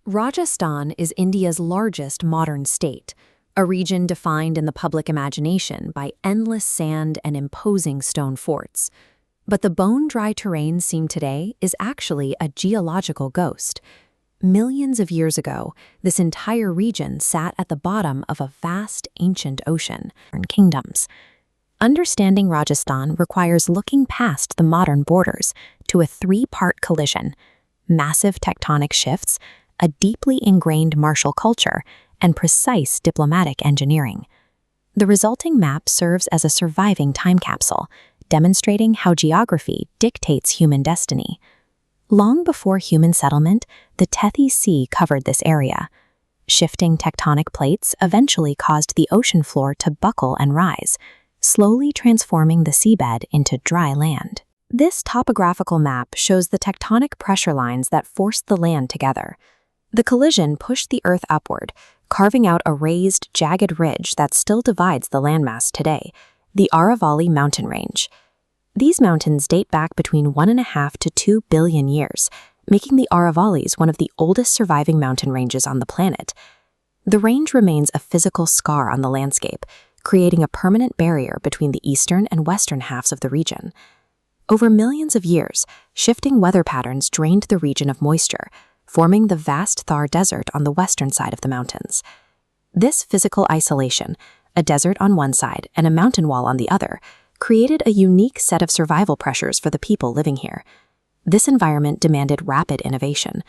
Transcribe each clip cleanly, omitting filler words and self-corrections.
Rajasthan is India's largest modern state, a region defined in the public imagination by endless sand and imposing stone forts. But the bone-dry terrain seen today is actually a geological ghost. Millions of years ago, this entire region sat at the bottom of a vast ancient ocean and kingdoms. Understanding Rajasthan requires looking past the modern borders to a three-part collision: massive tectonic shifts, a deeply ingrained martial culture, and precise diplomatic engineering. The resulting map serves as a surviving time capsule, demonstrating how geography dictates human destiny. Long before human settlement, the Tethys Sea covered this area. Shifting tectonic plates eventually caused the ocean floor to buckle and rise, slowly transforming the seabed into dry land. This topographical map shows the tectonic pressure lines that forced the land together. The collision pushed the Earth upward, carving out a raised, jagged ridge that still divides the landmass today, the Aravalli mountain range. These mountains date back between 1.5 to 2 billion years, making the Aravallis one of the oldest surviving mountain ranges on the planet. The range remains a physical scar on the landscape, creating a permanent barrier between the eastern and western halves of the region. Over millions of years, shifting weather patterns drained the region of moisture, forming the vast Thar Desert on the western side of the mountains. This physical isolation, a desert on one side and a mountain wall on the other, created a unique set of survival pressures for the people living here. This environment demanded rapid innovation.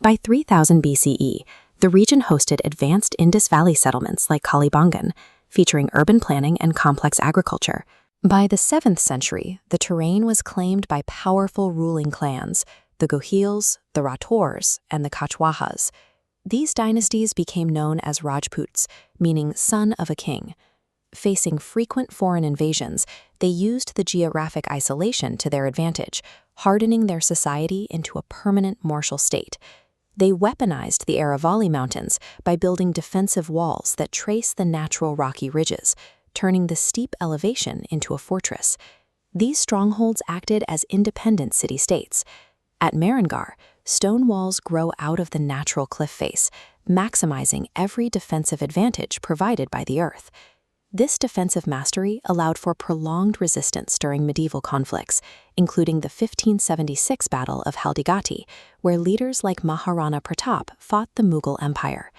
By 3000 BCE, the region hosted advanced Indus Valley settlements like Kalibangan, featuring urban planning and complex agriculture. By the 7th century, the terrain was claimed by powerful ruling clans, the Gohils, the Rathors, and the Kachwahas. These dynasties became known as Rajputs, meaning son of a king. Facing frequent foreign invasions, they used the geographic isolation to their advantage, hardening their society into a permanent martial state. They weaponized the Aravalli Mountains by building defensive walls that trace the natural rocky ridges, turning the steep elevation into a fortress. These strongholds acted as independent city-states. At Mehranagar, stone walls grow out of the natural cliff face, maximizing every defensive advantage provided by the earth. This defensive mastery allowed for prolonged resistance during medieval conflicts, including the 1576 Battle of Haldigati, where leaders like Maharana Pratap fought the Mughal Empire.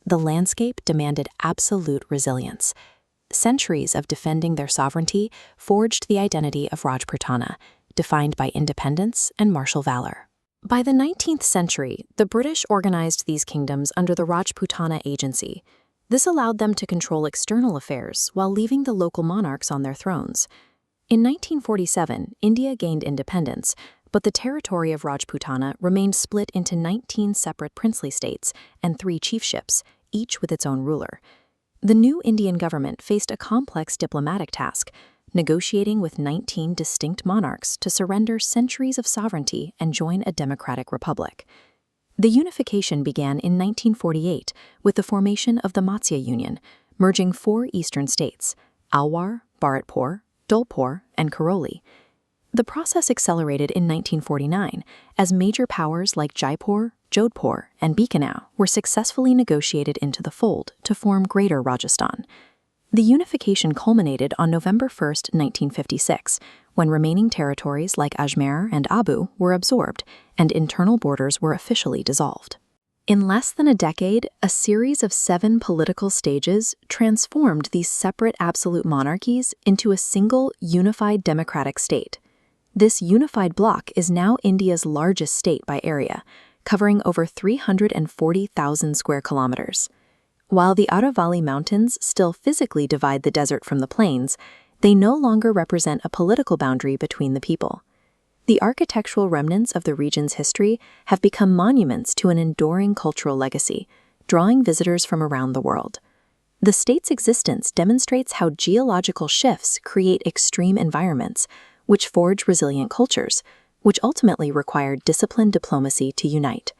The landscape demanded absolute resilience. Centuries of defending their sovereignty forged the identity of Rajputana, defined by independence and martial valor. By the 19th century, the British organized these kingdoms under the Rajputana Agency. This allowed them to control external affairs while leaving the local monarchs on their thrones. In 1947, India gained independence, but the territory of Rajputana remained split into 19 separate princely states and 3 chiefships, each with its own ruler. The new Indian government faced a complex diplomatic task, negotiating with 19 distinct monarchs to surrender centuries of sovereignty and join a democratic republic. The unification began in 1948 with the formation of the Matsya Union, merging 4 eastern states: Alwar, Bharatpur, Dholpur, and Karoli. The process accelerated in 1949 as major powers like Jaipur, Jodhpur, and Bikaner were successfully negotiated into the fold to form Greater Rajasthan. The unification culminated on November 1, 1956, when remaining territories like Ajmer and Abu were absorbed and internal borders were officially dissolved. In less than a decade, a series of 7 political stages transformed these separate absolute monarchies into a single, unified democratic state. This unified bloc is now India's largest state by area, covering over 340,000 square kilometers. While the Aravalli Mountains still physically divide the desert from the plains, they no longer represent a political boundary between the people. The architectural remnants of the region's history have become monuments to an enduring cultural legacy, drawing visitors from around the world. The state's existence demonstrates how geological shifts create extreme environments, which forge resilient cultures, which ultimately required disciplined diplomacy to unite.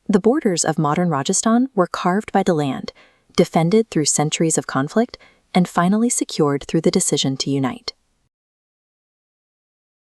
The borders of modern Rajasthan were carved by the land, defended through centuries of conflict, and finally secured through the decision to unite.